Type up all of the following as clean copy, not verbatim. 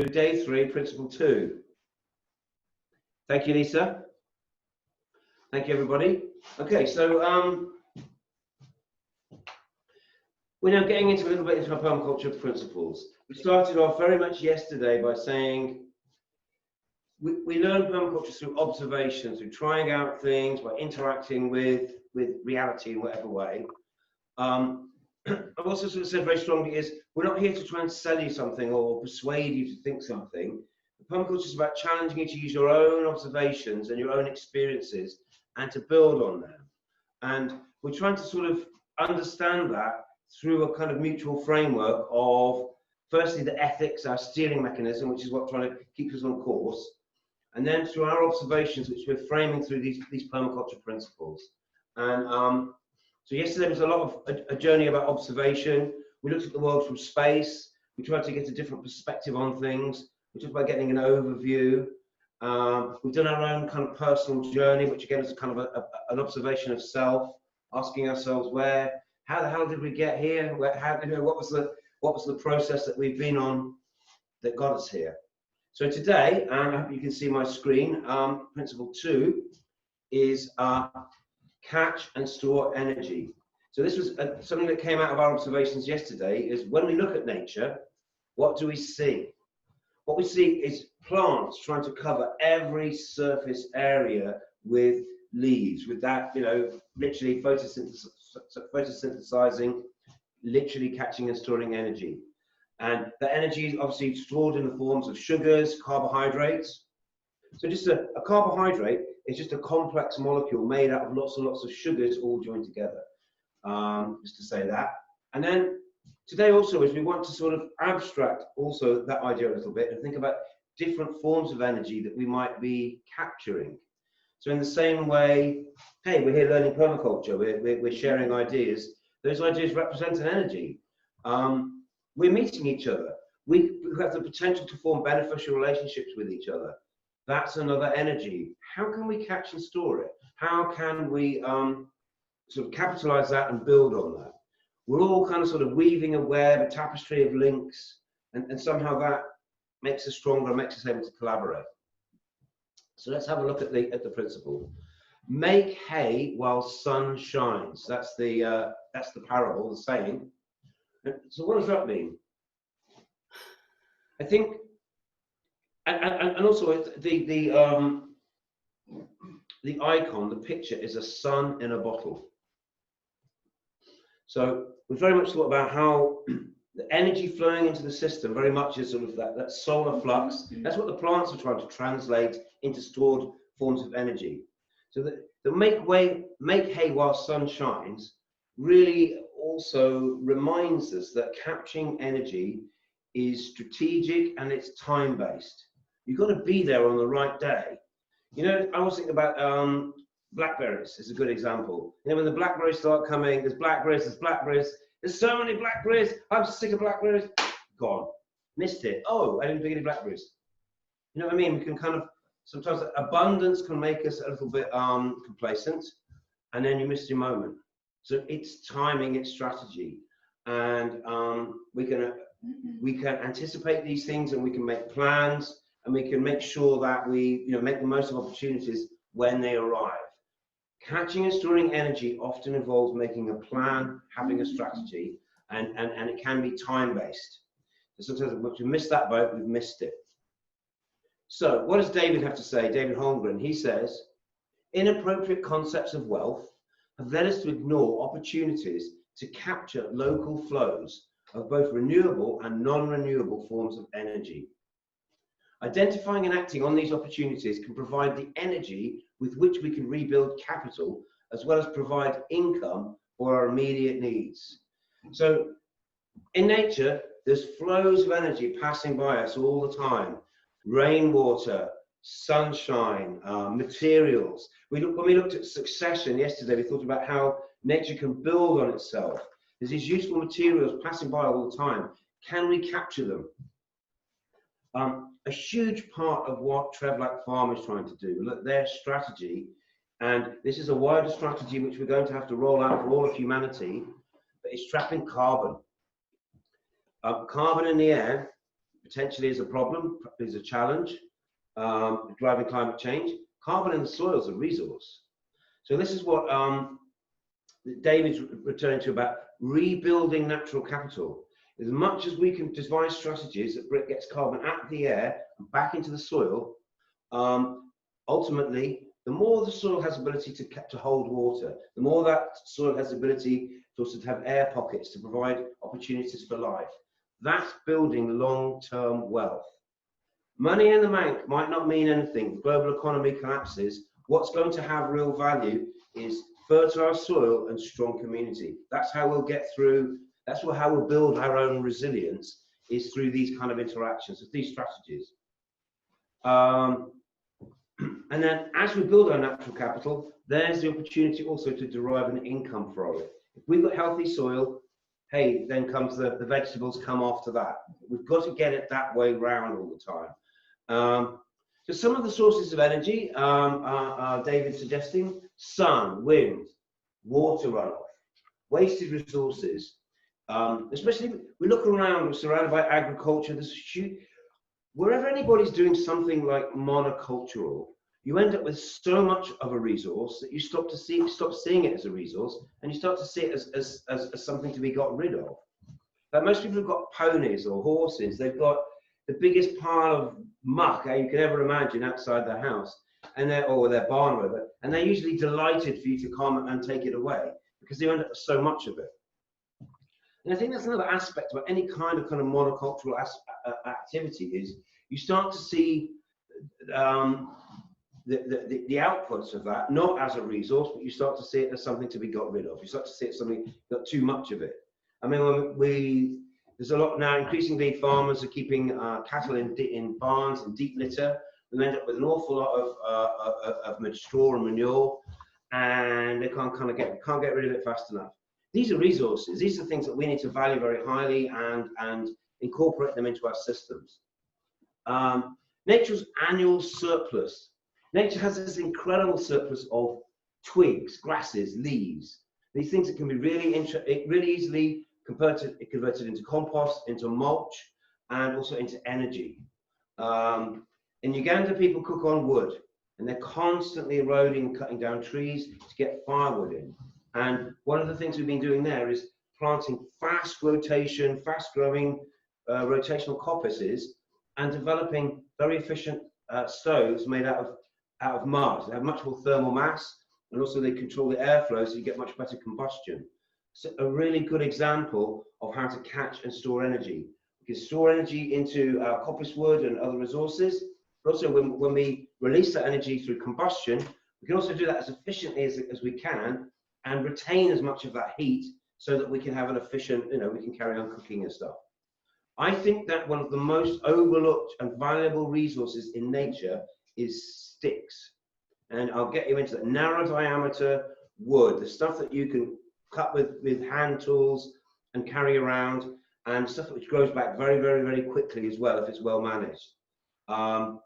day 3, principle 2. Thank you, Lisa. Thank you, everybody. Okay, so we're now getting into a little bit into our permaculture principles. We started off very much yesterday by saying we learn permaculture through observation, through trying out things, by interacting with reality in whatever way. I've also sort of said very strongly is we're not here to try and sell you something or persuade you to think something. Permaculture is about challenging you to use your own observations and your own experiences and to build on them. And we're trying to sort of understand that through a kind of mutual framework of, firstly, the ethics, our steering mechanism, which is what trying to keep us on course, and then through our observations, which we're framing through these permaculture principles. And so yesterday was a lot of a journey about observation. We looked at the world from space. We tried to get a different perspective on things. We talked about getting an overview. We've done our own kind of personal journey, which again is kind of an observation of self, asking ourselves how the hell did we get here? What was the process that we've been on that got us here? So today, I hope you can see my screen. Principle 2 is catch and store energy. So this was something that came out of our observations yesterday, is when we look at nature, what do we see? What we see is plants trying to cover every surface area with leaves, with that, literally photosynthesizing, literally catching and storing energy. And the energy is obviously stored in the forms of sugars, carbohydrates. So just a carbohydrate is just a complex molecule made out of lots and lots of sugars all joined together, just to say that. And then today also is we want to sort of abstract also that idea a little bit and think about different forms of energy that we might be capturing. So in the same way, hey, we're here learning permaculture, we're sharing ideas. Those ideas represent an energy. We're meeting each other. We have the potential to form beneficial relationships with each other. That's another energy. How can we catch and store it? How can we sort of capitalize that and build on that? We're all kind of sort of weaving a web, a tapestry of links, and somehow that makes us stronger, makes us able to collaborate. So let's have a look at the principle. Make hay while sun shines. That's the parable, the saying. So what does that mean? I think, and also the icon, the picture is a sun in a bottle. So we very much thought about how the energy flowing into the system very much is sort of that solar flux. That's what the plants are trying to translate into stored forms of energy. So the make hay while sun shines really also reminds us that capturing energy is strategic and it's time-based. You've got to be there on the right day. I was thinking about blackberries is a good example. When the blackberries start coming, there's blackberries, there's so many blackberries, I'm sick of blackberries, gone, missed it. Oh, I didn't pick any blackberries. You know what I mean? We can kind of, sometimes abundance can make us a little bit complacent, and then you miss your moment. So it's timing, it's strategy, and we can anticipate these things, and we can make plans, and we can make sure that we make the most of opportunities when they arrive. Catching and storing energy often involves making a plan, having a strategy, and it can be time-based. So sometimes if we miss that boat, we've missed it. So what does David have to say? David Holmgren, he says, inappropriate concepts of wealth have led us to ignore opportunities to capture local flows of both renewable and non-renewable forms of energy. Identifying and acting on these opportunities can provide the energy with which we can rebuild capital, as well as provide income for our immediate needs. So in nature, there's flows of energy passing by us all the time. Rainwater, sunshine, materials. When we looked at succession yesterday, we thought about how nature can build on itself. There's these useful materials passing by all the time. Can we capture them? A huge part of what Trev Lack Farm is trying to do, look, their strategy, and this is a wider strategy which we're going to have to roll out for all of humanity, but it's trapping carbon. Carbon in the air potentially is a problem, is a challenge, driving climate change. Carbon in the soil is a resource. So this is what David's returning to about rebuilding natural capital. As much as we can devise strategies that gets carbon out of the air and back into the soil, ultimately, the more the soil has ability to hold water, the more that soil has ability to also have air pockets to provide opportunities for life. That's building long-term wealth. Money in the bank might not mean anything. The global economy collapses. What's going to have real value is fertile soil and strong community. That's how we'll get through. That's how we'll build our own resilience, is through these kind of interactions, with these strategies. And then as we build our natural capital, there's the opportunity also to derive an income from it. If we've got healthy soil, hey, then comes the vegetables come after that. We've got to get it that way round all the time. So some of the sources of energy, David's suggesting: sun, wind, water runoff, wasted resources. Especially we look around, we're surrounded by agriculture. There's wherever anybody's doing something like monocultural, you end up with so much of a resource that you stop seeing it as a resource, and you start to see it as something to be got rid of. Like most people have got ponies or horses, they've got the biggest pile of muck you could ever imagine outside their house, and or their barn, whatever, and they're usually delighted for you to come and take it away because they end up with so much of it. And I think that's another aspect of any kind of monocultural activity, is you start to see the outputs of that not as a resource, but you start to see it as something to be got rid of. You start to see it as something, got too much of it. I mean, there's a lot now, increasingly farmers are keeping cattle in barns and deep litter. We end up with an awful lot of straw and manure, and they can't get rid of it fast enough. These are resources. These are things that we need to value very highly and incorporate them into our systems. Nature's annual surplus. Nature has this incredible surplus of twigs, grasses, leaves. These things that can be really easily converted into compost, into mulch, and also into energy. In Uganda, people cook on wood, and they're constantly eroding and cutting down trees to get firewood in. And one of the things we've been doing there is planting fast-growing rotational coppices, and developing very efficient stoves made out of mud. They have much more thermal mass, and also they control the airflow, so you get much better combustion. So a really good example of how to catch and store energy. We can store energy into coppice wood and other resources, but also when we release that energy through combustion, we can also do that as efficiently as we can, and retain as much of that heat so that we can have an efficient, we can carry on cooking and stuff. I think that one of the most overlooked and valuable resources in nature is sticks. And I'll get you into that. Narrow diameter wood, the stuff that you can cut with hand tools and carry around, and stuff which grows back very, very, very quickly as well if it's well managed. The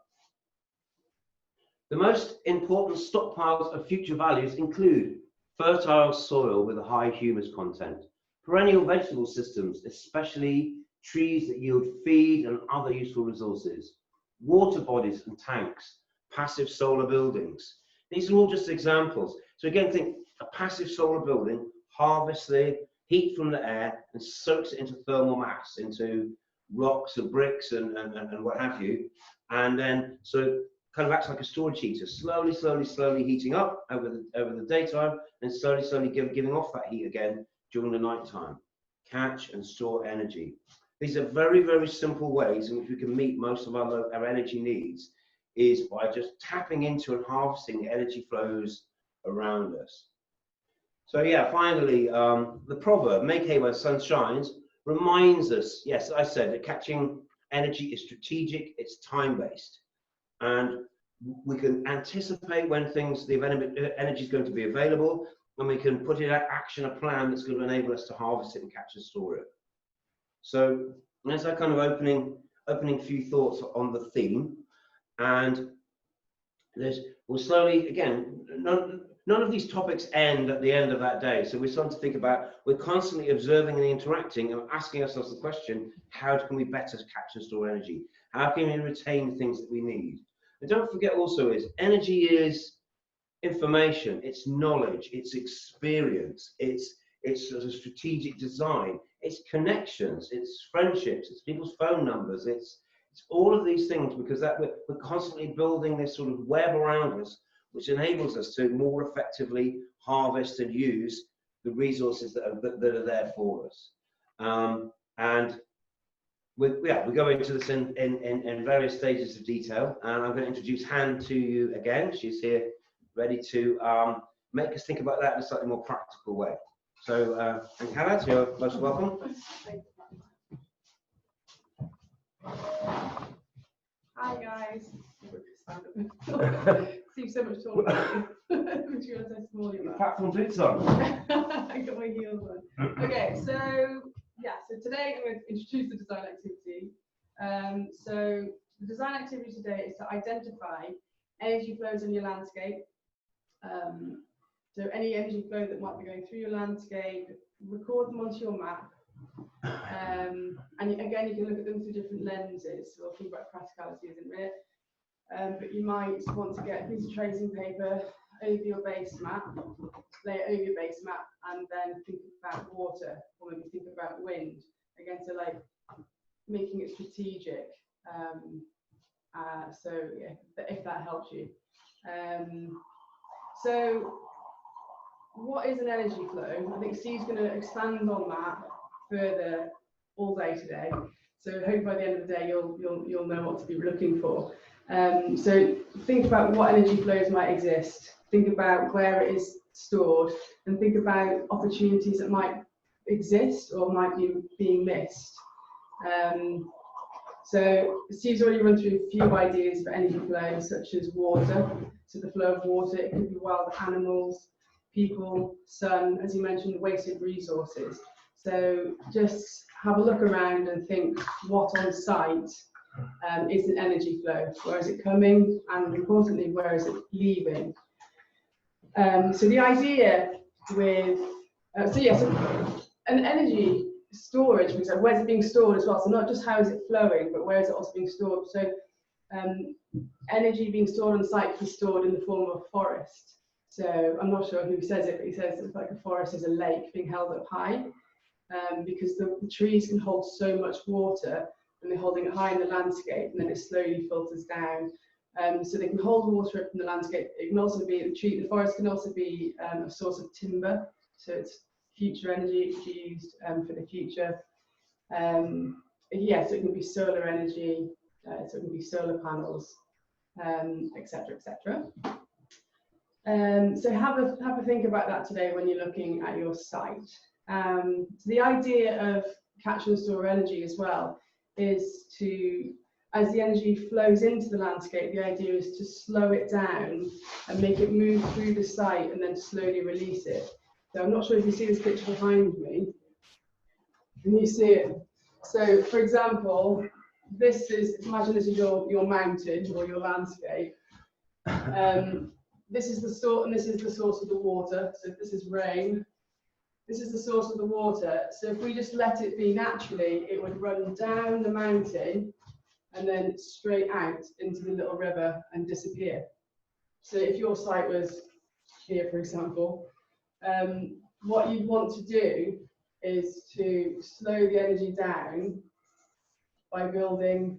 most important stockpiles of future values include fertile soil with a high humus content, perennial vegetable systems, especially trees that yield feed and other useful resources, water bodies and tanks, passive solar buildings. These are all just examples. So again, think a passive solar building harvests the heat from the air and soaks it into thermal mass, into rocks and bricks and what have you. And then, so kind of acts like a storage heater, slowly heating up over the daytime, and slowly giving off that heat again during the nighttime. Catch and store energy. These are very, very simple ways in which we can meet most of our energy needs, is by just tapping into and harvesting the energy flows around us. So yeah, finally, the proverb, make hay where sun shines, reminds us, yes, I said that catching energy is strategic, it's time-based. And we can anticipate when the energy is going to be available, and we can put in action a plan that's going to enable us to harvest it and catch and store it. So that's our kind of opening few thoughts on the theme. And we'll slowly, again, none of these topics end at the end of that day. So we're starting to think about, we're constantly observing and interacting and asking ourselves the question, how can we better catch and store energy? How can we retain things that we need? And don't forget also is, energy is information, it's knowledge, it's experience, it's sort of strategic design, it's connections, it's friendships, it's people's phone numbers, it's all of these things, because that we're constantly building this sort of web around us, which enables us to more effectively harvest and use the resources that are there for us. And we go into this in various stages of detail, and I'm going to introduce Han to you again. She's here ready to make us think about that in a slightly more practical way. So, and Hannah, you're most welcome. Hi guys. See so much talk about you. Your platform boots on. I got my heels on. Okay, so yeah, so today I'm going to introduce the design activity. So the design activity today is to identify energy flows in your landscape. So any energy flow that might be going through your landscape, record them onto your map. And again, you can look at them through different lenses. So we'll think about practicality as in it. But you might want to get a piece of tracing paper over your base map, lay it over your base map, and then think about water, or maybe think about wind. Again, so like making it strategic. So yeah, if that helps you. So what is an energy flow? I think Steve's going to expand on that further all day today. So hopefully by the end of the day you'll know what to be looking for. So think about what energy flows might exist. Think about where it is stored, and think about opportunities that might exist or might be being missed. So Steve's already run through a few ideas for energy flow, such as water. So the flow of water, it could be wild animals, people, sun, as you mentioned, wasted resources. So just have a look around and think what on site is an energy flow. Where is it coming? And importantly, where is it leaving? So the idea with, so an energy storage, for example, where's it being stored as well? So not just how is it flowing, but where is it also being stored? So energy being stored on site can be stored in the form of a forest. So I'm not sure who says it, but he says it's like a forest is a lake being held up high, because the trees can hold so much water, and they're holding it high in the landscape, and then it slowly filters down. So they can hold water up in the landscape. It can also be the forest can also be a source of timber, so it's future energy used for the future. Yeah, so it can be solar energy, so it can be solar panels, etc., etc. So have a think about that today when you're looking at your site. So the idea of catch and store energy as well is to, as the energy flows into the landscape, the idea is to slow it down and make it move through the site and then slowly release it. So I'm not sure if you see this picture behind me. Can you see it? So for example, this is, imagine this is your mountain or your landscape. This is the source, and this is the source of the water. So this is rain. This is the source of the water. So if we just let it be naturally, it would run down the mountain and then straight out into the little river and disappear. So if your site was here, for example, what you'd want to do is to slow the energy down by building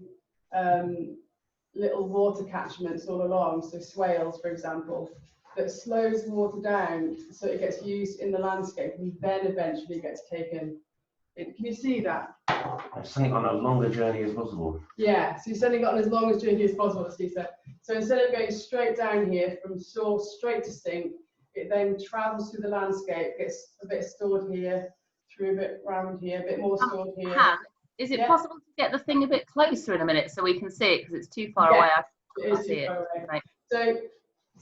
little water catchments all along, so swales, for example, that slows water down so it gets used in the landscape and then eventually gets taken in. Can you see that? I'm sending on a longer journey as possible. Yeah, so you're sending on as long as journey as possible, as Steve said. So instead of going straight down here from source straight to sink, it then travels through the landscape, gets a bit stored here, through a bit round here, a bit more stored here. Is it possible to get the thing a bit closer in a minute so we can see it, because it's too far away? It is too far away. Right. So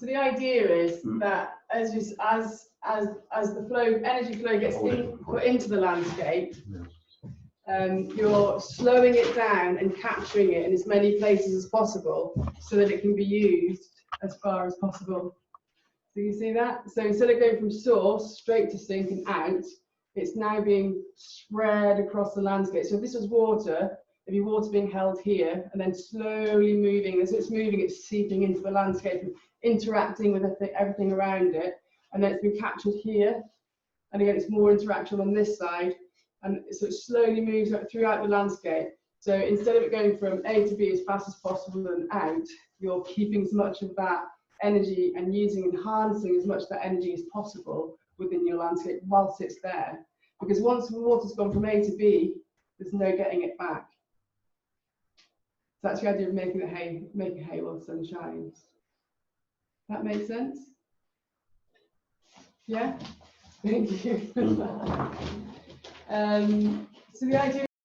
the idea is that as the flow, energy flow gets put into the landscape, you're slowing it down and capturing it in as many places as possible so that it can be used as far as possible. So you see that? So instead of going from source straight to sink and out, it's now being spread across the landscape. So if this was water, there'd be water being held here and then slowly moving. As it's moving, it's seeping into the landscape and interacting with everything around it. And then it's been captured here. And again, it's more interaction on this side. And so it slowly moves throughout the landscape. So instead of it going from A to B as fast as possible and out, you're keeping as much of that energy and using and harnessing as much of that energy as possible within your landscape whilst it's there. Because once the water's gone from A to B, there's no getting it back. So that's the idea of making hay while the sun shines. That makes sense? Yeah? Thank you. So the idea